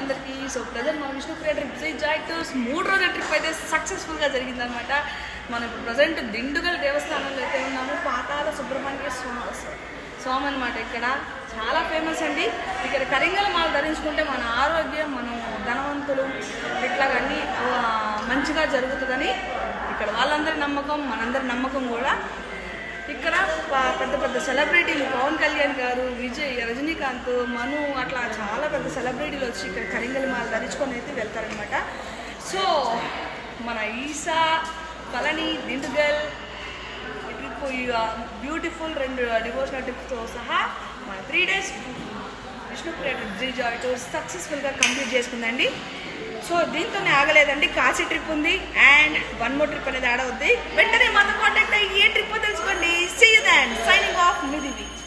అందరికీ. So present మన Vishnupriya trip joy tours 3 రోజుల ట్రిప్ అయితే సక్సెస్ఫుల్గా జరిగిందనమాట. మనం ఇప్పుడు ప్రజెంట్ దిండుగల్ దేవస్థానంలో అయితే ఉన్నాము. పాతాల సుబ్రహ్మణ్య స్వామి అనమాట. ఇక్కడ చాలా ఫేమస్ అండి. ఇక్కడ కరింగల మాల ధరించుకుంటే మన ఆరోగ్యం, మనం ధనవంతులు ఇట్లాగన్నీ మంచిగా జరుగుతుందని ఇక్కడ వాళ్ళందరి నమ్మకం, మనందరి నమ్మకం కూడా. ఇక్కడ పెద్ద పెద్ద సెలబ్రిటీలు పవన్ కళ్యాణ్ గారు, విజయ్, రజనీకాంత్, మను అట్లా చాలా పెద్ద సెలబ్రిటీలు వచ్చి ఇక్కడ కరింగల మాల ధరించుకొని అయితే వెళ్తారనమాట. సో మన Isha, Palani, Dindigul trip beautiful 2 devotional ట్రిప్తో సహా మన 3 days Vishnupriya trip joy tours సక్సెస్ఫుల్గా కంప్లీట్ చేసుకుందండి. సో దీంతోనే ఆగలేదండి, కాశీ ట్రిప్ ఉంది అండ్ 1 more ట్రిప్ అనేది యాడ్ అవుద్ది. వెంటనే మాతో కాంటాక్ట్ అయ్యి ఏ ట్రిప్ తెలుసుకోండి. See you then. Signing off నిధివి.